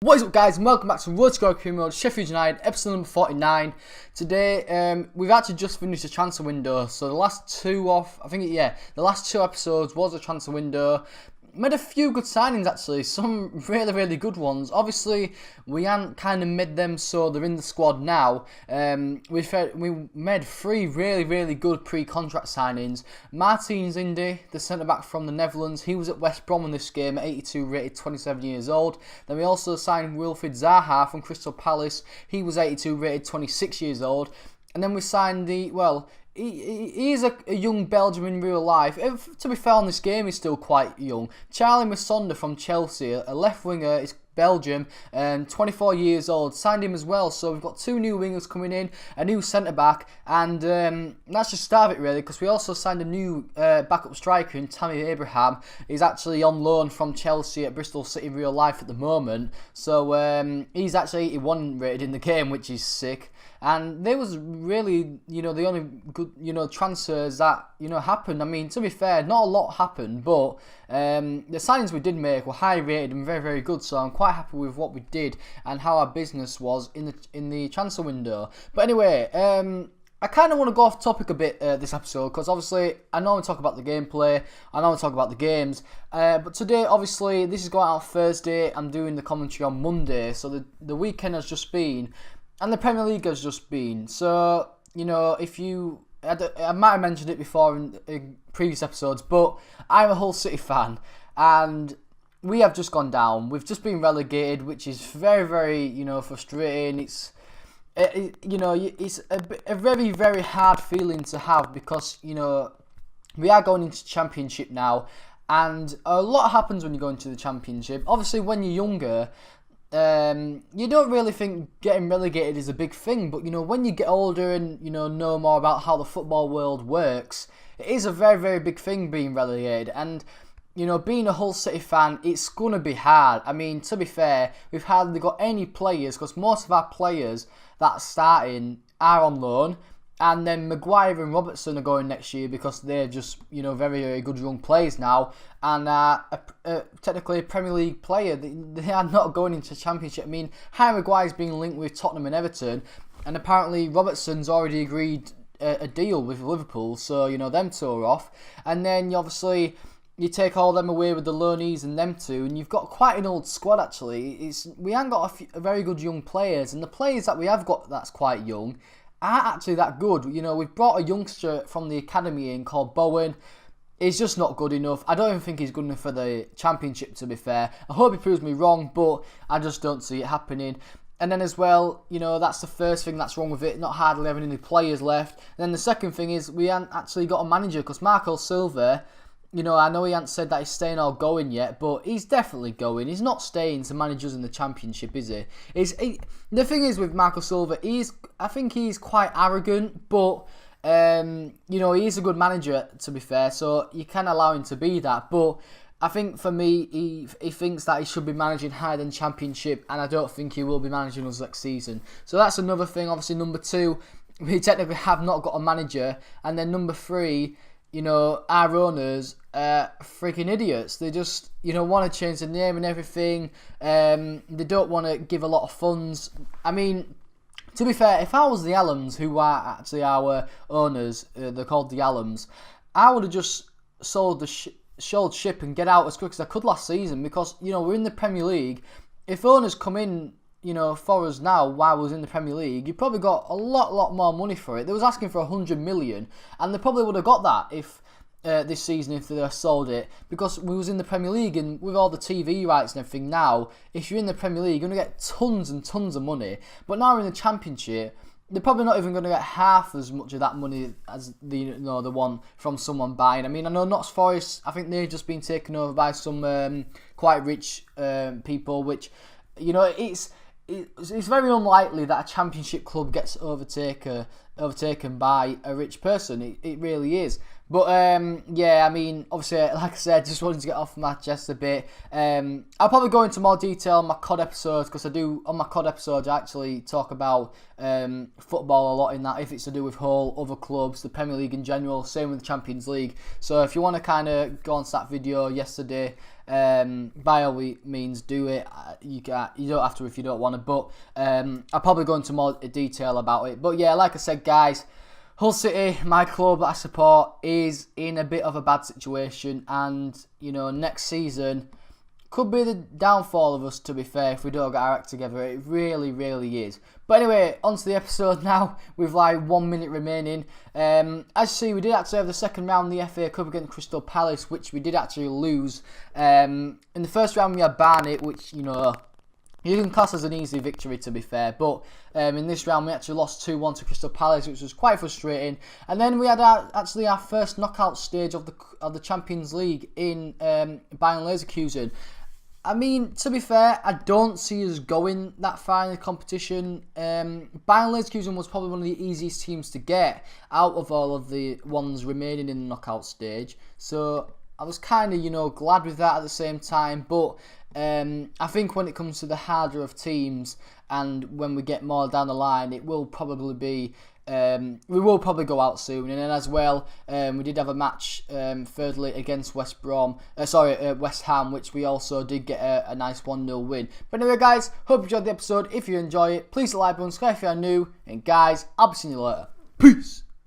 What is up, guys, and welcome back to Road to Glory Career Mode, Sheffield United, episode number 49. Today, we've actually just finished the transfer window, so the last two episodes was a transfer window. Made a few good signings actually, some really good ones. Obviously, we haven't kind of made them so they're in the squad now. We made three really good pre-contract signings. Martin Zindi, the centre-back from the Netherlands, he was at West Brom in this game, 82 rated, 27 years old. Then we also signed Wilfried Zaha from Crystal Palace, he was 82 rated, 26 years old. And then we signed he is a young Belgian in real life. To be fair, on this game, he's still quite young. Charlie Masonda from Chelsea, a left winger, is Belgium, 24 years old. Signed him as well. So we've got two new wingers coming in, a new centre back, and that's just start of it really. Because we also signed a new backup striker in Tammy Abraham. He's actually on loan from Chelsea at Bristol City in real life at the moment. So he's actually 81 rated in the game, which is sick. And they was really, the only good, transfers that, happened. I mean, to be fair, not a lot happened, but the signings we did make were high rated and very good. So I'm quite happy with what we did and how our business was in the transfer window. But anyway, I kind of want to go off topic a bit this episode, because obviously I normally talk about the gameplay, I normally talk about the games, but today obviously this is going out Thursday, I'm doing the commentary on Monday, so the weekend has just been, and the Premier League has just been. So, if you... I might have mentioned it before in previous episodes, but I'm a Hull City fan, and we have just gone down. We've just been relegated, which is very frustrating. It's a very hard feeling to have, because, we are going into Championship now, and a lot happens when you go into the Championship. Obviously, when you're younger, you don't really think getting relegated is a big thing, but when you get older and know more about how the football world works, it is a very big thing being relegated. And being a Hull City fan, it's gonna be hard. I mean, to be fair, we've hardly got any players, because most of our players that are starting are on loan. And then Maguire and Robertson are going next year, because they're just, very good young players now. And technically a Premier League player. They are not going into the Championship. I mean, Harry Maguire's been linked with Tottenham and Everton. And apparently Robertson's already agreed a deal with Liverpool. So, them two are off. And then, you take all them away with the loanees and them two, and you've got quite an old squad actually. We haven't got a very good young players. And the players that we have got that's quite young aren't actually that good. We've brought a youngster from the academy in called Bowen. He's just not good enough. I don't even think he's good enough for the Championship, to be fair. I hope he proves me wrong, but I just don't see it happening. And then as well, that's the first thing that's wrong with it, not hardly having any players left. And then the second thing is we haven't actually got a manager, because Marco Silva, I know he hasn't said that he's staying or going yet, but he's definitely going. He's not staying to manage us in the Championship, is he? The thing is with Marco Silva, I think he's quite arrogant, but he is a good manager, to be fair, so you can allow him to be that. But I think for me, he thinks that he should be managing higher than Championship, and I don't think he will be managing us next season. So that's another thing. Obviously, number two, we technically have not got a manager, and then number three, our owners are freaking idiots. They just, want to change the name and everything. They don't want to give a lot of funds. I mean, to be fair, if I was the Allams, who are actually our owners, they're called the Allams, I would have just sold ship and get out as quick as I could last season, because, we're in the Premier League. If owners come in, for us now while we was in the Premier League, you probably got a lot more money for it. They was asking for 100 million, and they probably would have got that if this season if they sold it, because we was in the Premier League, and with all the TV rights and everything now, if you're in the Premier League, you're going to get tons and tons of money. But now we're in the Championship, they're probably not even going to get half as much of that money as the one from someone buying. I mean, I know Notts Forest, I think they've just been taken over by some quite rich people, which, it's very unlikely that a Championship club gets overtaken by a rich person. It really is. But I mean, obviously, like I said, just wanted to get off my chest a bit. I'll probably go into more detail on my COD episodes, because on my COD episodes I actually talk about football a lot in that, if it's to do with Hull, other clubs, the Premier League in general, same with the Champions League. So if you want to kind of go on to that video yesterday, by all means do it. You don't have to if you don't want to, but I'll probably go into more detail about it. But yeah, like I said, guys, Hull City, my club that I support, is in a bit of a bad situation, and you know, next season could be the downfall of us, to be fair, if we don't get our act together. It really, really is. But anyway, on to the episode now, with like 1 minute remaining. As you see, we did actually have the second round of the FA Cup against Crystal Palace, which we did actually lose. In the first round we had Barnet, which, you know, you can class as an easy victory, to be fair, but in this round we actually lost 2-1 to Crystal Palace, which was quite frustrating. And then we had actually our first knockout stage of the Champions League in Bayern Leverkusen. I mean, to be fair, I don't see us going that far in the competition. Bayern Leverkusen was probably one of the easiest teams to get out of all of the ones remaining in the knockout stage. So I was kind of, you know, glad with that at the same time. But I think when it comes to the harder of teams and when we get more down the line, it will probably be... we will probably go out soon. And then as well, we did have a match thirdly against West Ham, which we also did get a nice 1-0 win. But anyway, guys, hope you enjoyed the episode. If you enjoy it, please like, subscribe if you are new, and guys, I'll be seeing you later. Peace.